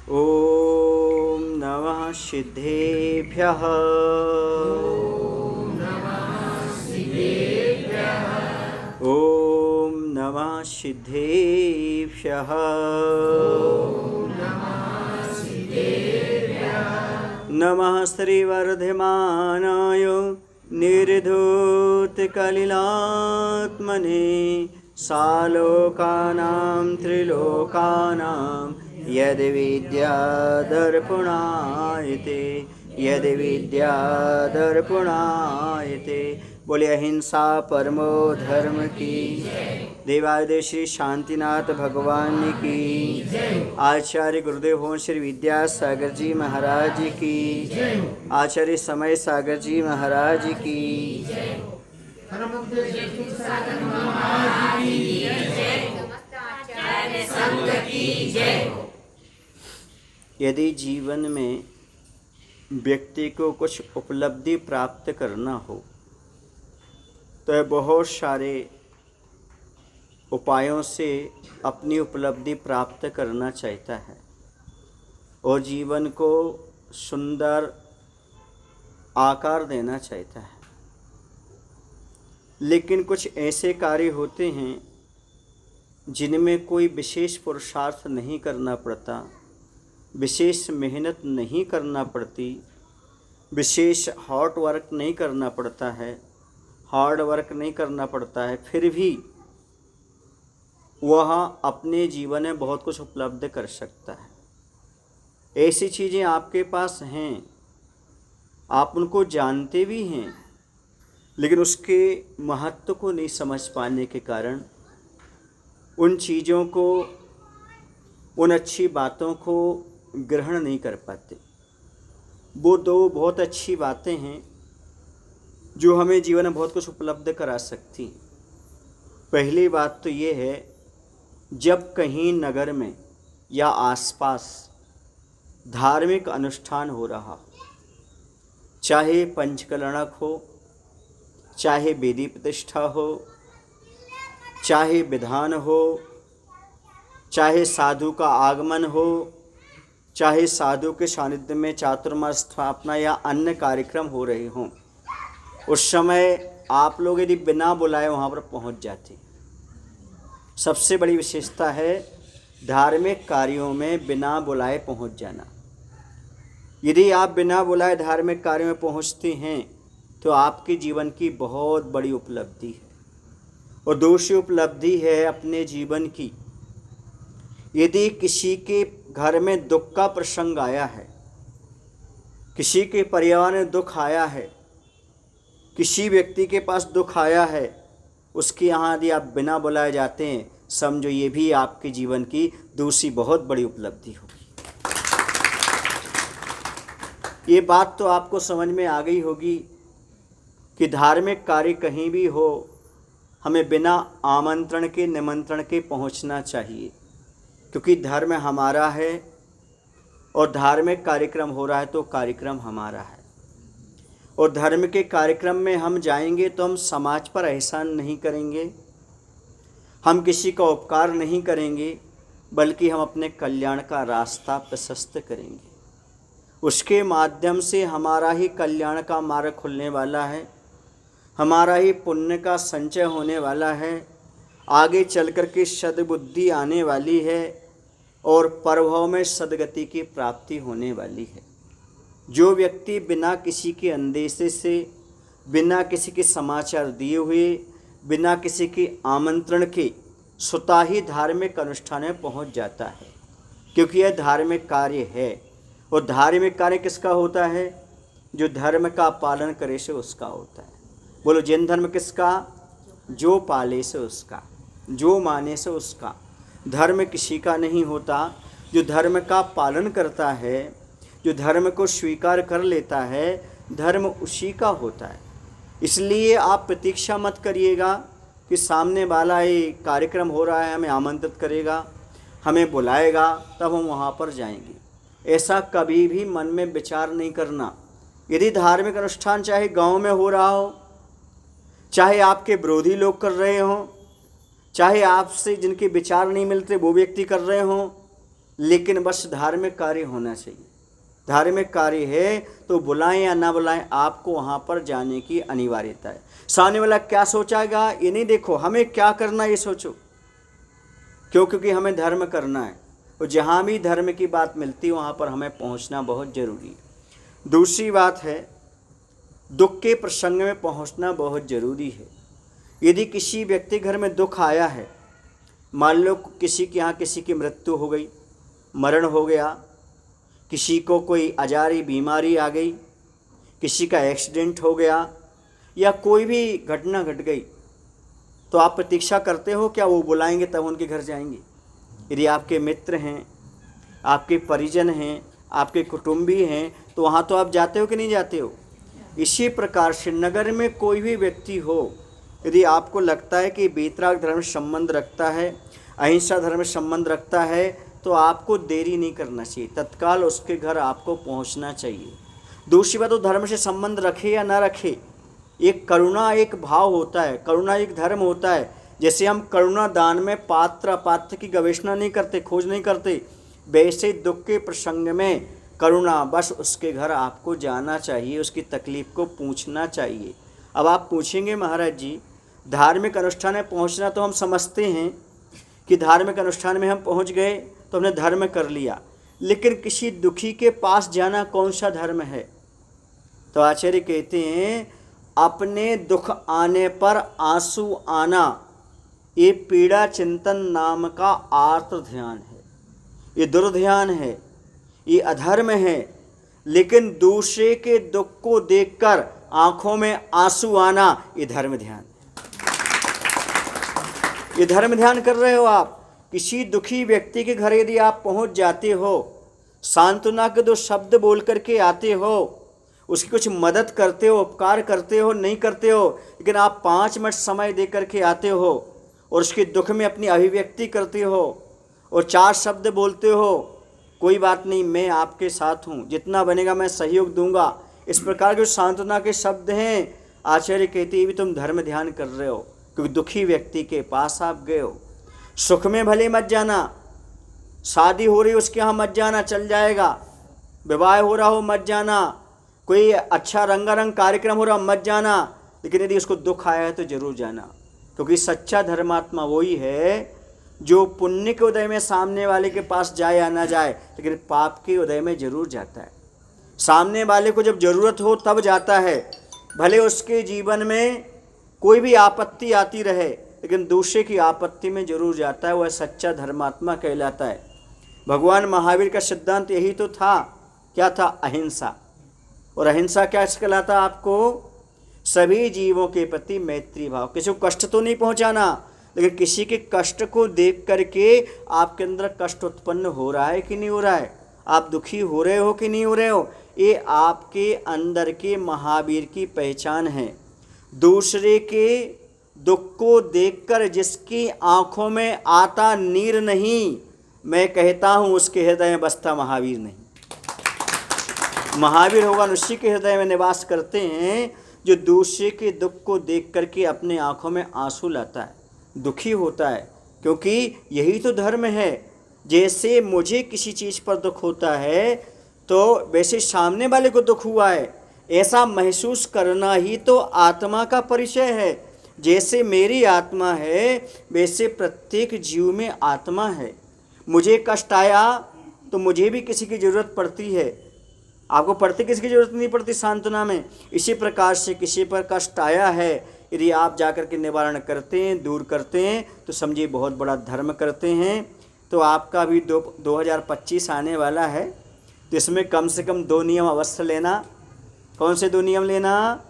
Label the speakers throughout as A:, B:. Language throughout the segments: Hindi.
A: ॐ नमः सिद्धेभ्यः। ॐ नमः सिद्धेभ्यः। नमः श्रीवर्धमानाय निर्धूतकलिलात्मने सालोकानां त्रिलोकानां यद्विद्यादर्पणायते यद्विद्यादर्पणायते। बोले अहिंसा परमो धर्म की, देवादिदेव श्री शांतिनाथ भगवान की, आचार्य गुरुदेव हों श्री विद्यासागर जी महाराज की, आचार्य समय सागर जी महाराज की। यदि जीवन में व्यक्ति को कुछ उपलब्धि प्राप्त करना हो तो बहुत सारे उपायों से अपनी उपलब्धि प्राप्त करना चाहता है और जीवन को सुंदर आकार देना चाहता है। लेकिन कुछ ऐसे कार्य होते हैं जिनमें कोई विशेष पुरुषार्थ नहीं करना पड़ता, विशेष मेहनत नहीं करना पड़ती, विशेष हार्ड वर्क नहीं करना पड़ता है, फिर भी वह अपने जीवन में बहुत कुछ उपलब्ध कर सकता है। ऐसी चीज़ें आपके पास हैं, आप उनको जानते भी हैं, लेकिन उसके महत्व को नहीं समझ पाने के कारण उन चीज़ों को, उन अच्छी बातों को ग्रहण नहीं कर पाते। वो दो बहुत अच्छी बातें हैं जो हमें जीवन में बहुत कुछ उपलब्ध करा सकती हैं। पहली बात तो ये है, जब कहीं नगर में या आसपास धार्मिक अनुष्ठान हो रहा, चाहे पंचकलणक हो, चाहे वेदी प्रतिष्ठा हो, चाहे विधान हो, चाहे साधु का आगमन हो, चाहे साधु के सानिध्य में चातुर्मास स्थापना या अन्य कार्यक्रम हो रहे हों, उस समय आप लोग यदि बिना बुलाए वहाँ पर पहुँच जाते। सबसे बड़ी विशेषता है धार्मिक कार्यों में बिना बुलाए पहुँच जाना। यदि आप बिना बुलाए धार्मिक कार्यों में पहुँचते हैं तो आपके जीवन की बहुत बड़ी उपलब्धि है। और दूसरी उपलब्धि है अपने जीवन की, यदि किसी के घर में दुख का प्रसंग आया है, किसी के परिवार में दुख आया है, किसी व्यक्ति के पास दुख आया है, उसके यहाँ यदि आप बिना बुलाए जाते हैं, समझो ये भी आपके जीवन की दूसरी बहुत बड़ी उपलब्धि होगी। ये बात तो आपको समझ में आ गई होगी कि धार्मिक कार्य कहीं भी हो, हमें बिना आमंत्रण के, निमंत्रण के पहुंचना चाहिए, क्योंकि धर्म हमारा है और धार्मिक कार्यक्रम हो रहा है तो कार्यक्रम हमारा है। और धर्म के कार्यक्रम में हम जाएंगे तो हम समाज पर एहसान नहीं करेंगे, हम किसी का उपकार नहीं करेंगे, बल्कि हम अपने कल्याण का रास्ता प्रशस्त करेंगे। उसके माध्यम से हमारा ही कल्याण का मार्ग खुलने वाला है, हमारा ही पुण्य का संचय होने वाला है, आगे चल कर के सद्बुद्धि आने वाली है और परभव में सद्गति की प्राप्ति होने वाली है। जो व्यक्ति बिना किसी के अंदेशे से, बिना किसी के समाचार दिए हुए, बिना किसी के आमंत्रण के स्वतः ही धार्मिक अनुष्ठान में पहुंच जाता है, क्योंकि यह धार्मिक कार्य है। और धार्मिक कार्य किसका होता है? जो धर्म का पालन करे से उसका होता है। बोलो, जैन धर्म किसका? जो पाले से उसका, जो माने से उसका। धर्म किसी का नहीं होता, जो धर्म का पालन करता है, जो धर्म को स्वीकार कर लेता है, धर्म उसी का होता है। इसलिए आप प्रतीक्षा मत करिएगा कि सामने वाला ये कार्यक्रम हो रहा है, हमें आमंत्रित करेगा, हमें बुलाएगा, तब हम वहाँ पर जाएंगे। ऐसा कभी भी मन में विचार नहीं करना। यदि धार्मिक अनुष्ठान चाहे गांव में हो रहा हो, चाहे आपके विरोधी लोग कर रहे हों, चाहे आपसे जिनके विचार नहीं मिलते वो व्यक्ति कर रहे हों, लेकिन बस धार्मिक कार्य होना चाहिए। धार्मिक कार्य है तो बुलाएं या ना बुलाएं, आपको वहाँ पर जाने की अनिवार्यता है। सामने वाला क्या सोचेगा ये नहीं देखो, हमें क्या करना ये सोचो। क्यों? क्योंकि हमें धर्म करना है, और जहाँ भी धर्म की बात मिलती है वहाँ पर हमें पहुँचना बहुत ज़रूरी है। दूसरी बात है, दुख के प्रसंग में पहुँचना बहुत ज़रूरी है। यदि किसी व्यक्ति घर में दुख आया है, मान लो किसी के यहाँ किसी की मृत्यु हो गई, मरण हो गया, किसी को कोई अजारी बीमारी आ गई, किसी का एक्सीडेंट हो गया, या कोई भी घटना घट गई, तो आप प्रतीक्षा करते हो क्या वो बुलाएंगे तब उनके घर जाएंगे? यदि आपके मित्र हैं, आपके परिजन हैं, आपके कुटुंबी हैं, तो वहाँ तो आप जाते हो कि नहीं जाते हो? इसी प्रकार से नगर में कोई भी व्यक्ति हो, यदि आपको लगता है कि वीतराग धर्म संबंध रखता है, अहिंसा धर्म संबंध रखता है, तो आपको देरी नहीं करना चाहिए, तत्काल उसके घर आपको पहुंचना चाहिए। दूसरी बात, तो धर्म से संबंध रखे या ना रखे, एक करुणा एक भाव होता है, करुणा एक धर्म होता है। जैसे हम करुणा दान में पात्र अपात्र की गवेषणा नहीं करते, खोज नहीं करते, वैसे दुख के प्रसंग में करुणा, बस उसके घर आपको जाना चाहिए, उसकी तकलीफ़ को पूछना चाहिए। अब आप पूछेंगे महाराज जी, धार्मिक अनुष्ठान में पहुंचना तो हम समझते हैं कि धार्मिक अनुष्ठान में हम पहुंच गए तो हमने धर्म कर लिया, लेकिन किसी दुखी के पास जाना कौन सा धर्म है? तो आचार्य कहते हैं, अपने दुख आने पर आंसू आना, ये पीड़ा चिंतन नाम का आर्त ध्यान है, ये दुर्ध्यान है, ये अधर्म है। लेकिन दूसरे के दुख को देखकर आंखों में आंसू आना, ये धर्म ध्यान, ये धर्म ध्यान कर रहे हो आप। किसी दुखी व्यक्ति के घर यदि आप पहुंच जाते हो, सांत्वना के दो शब्द बोल करके आते हो, उसकी कुछ मदद करते हो, उपकार करते हो, नहीं करते हो, लेकिन आप 5 मिनट समय दे करके आते हो और उसके दुख में अपनी अभिव्यक्ति करते हो और 4 शब्द बोलते हो, कोई बात नहीं, मैं आपके साथ हूँ, जितना बनेगा मैं सहयोग दूंगा, इस प्रकार के सांत्वना के शब्द हैं। आचार्य कहते हैं भी तुम धर्म ध्यान कर रहे हो, क्योंकि दुखी व्यक्ति के पास आप गए हो। सुख में भले मत जाना, शादी हो रही उसके यहाँ मत जाना, चल जाएगा, विवाह हो रहा हो मत जाना, कोई अच्छा रंगारंग कार्यक्रम हो रहा मत जाना, लेकिन यदि उसको दुख आया है तो जरूर जाना, क्योंकि सच्चा धर्मात्मा वही है जो पुण्य के उदय में सामने वाले के पास जाए या ना जाए, लेकिन पाप के उदय में जरूर जाता है। सामने वाले को जब जरूरत हो तब जाता है, भले उसके जीवन में कोई भी आपत्ति आती रहे, लेकिन दूसरे की आपत्ति में जरूर जाता है, वह सच्चा धर्मात्मा कहलाता है। भगवान महावीर का सिद्धांत यही तो था, क्या था? अहिंसा। और अहिंसा क्या कहलाता आपको? सभी जीवों के प्रति मैत्री भाव, किसी को कष्ट तो नहीं पहुंचाना, लेकिन किसी के कष्ट को देख करके आपके अंदर कष्ट उत्पन्न हो रहा है कि नहीं हो रहा है, आप दुखी हो रहे हो कि नहीं हो रहे हो, ये आपके अंदर के महावीर की पहचान है। दूसरे के दुख को देखकर जिसकी आंखों में आता नीर नहीं, मैं कहता हूँ उसके हृदय में बसता महावीर नहीं। महावीर भगवान उसी के हृदय में निवास करते हैं जो दूसरे के दुख को देख करके अपने आंखों में आंसू लाता है, दुखी होता है, क्योंकि यही तो धर्म है। जैसे मुझे किसी चीज़ पर दुख होता है तो वैसे सामने वाले को दुख हुआ है, ऐसा महसूस करना ही तो आत्मा का परिचय है। जैसे मेरी आत्मा है वैसे प्रत्येक जीव में आत्मा है। मुझे कष्ट आया तो मुझे भी किसी की ज़रूरत पड़ती है, आपको पड़ती, किसी की ज़रूरत नहीं पड़ती सांत्वना में। इसी प्रकार से किसी पर कष्ट आया है, यदि आप जाकर के निवारण करते हैं, दूर करते हैं, तो समझिए बहुत बड़ा धर्म करते हैं। तो आपका भी 2025 आने वाला है, तो इसमें कम से कम 2 नियम अवश्य लेना। कौन से 2 नियम लेना?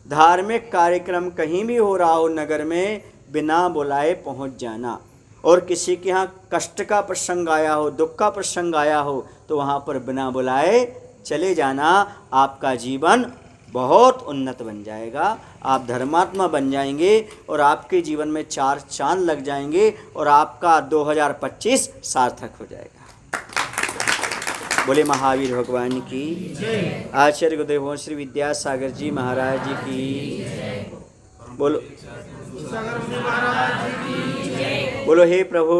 A: धार्मिक कार्यक्रम कहीं भी हो रहा हो नगर में, बिना बुलाए पहुंच जाना, और किसी के यहाँ कष्ट का प्रसंग आया हो, दुख का प्रसंग आया हो, तो वहाँ पर बिना बुलाए चले जाना। आपका जीवन बहुत उन्नत बन जाएगा, आप धर्मात्मा बन जाएंगे और आपके जीवन में 4 चांद लग जाएंगे और आपका 2025 सार्थक हो जाएगा। बोले महावीर भगवान की, आचार्य गुरुदेव श्री विद्यासागर जी महाराज जी की बोलो। बोलो हे प्रभु,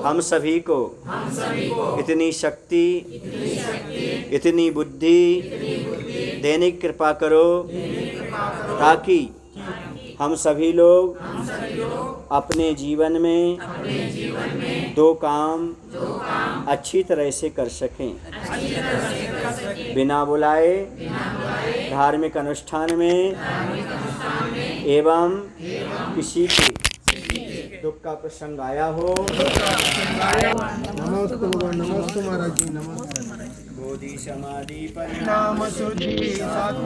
A: हम सभी को इतनी शक्ति इतनी बुद्धि देने की कृपा करो ताकि हम सभी लोग अपने जीवन में दो काम अच्छी तरह से कर सकें। बिना बुलाए धार्मिक अनुष्ठान में एवं किसी के दुख का प्रसंग आया हो।
B: नमस्ते महाराज जी, नमस्ते।
A: बोधि समाधि
B: नाम शुद्धि साधु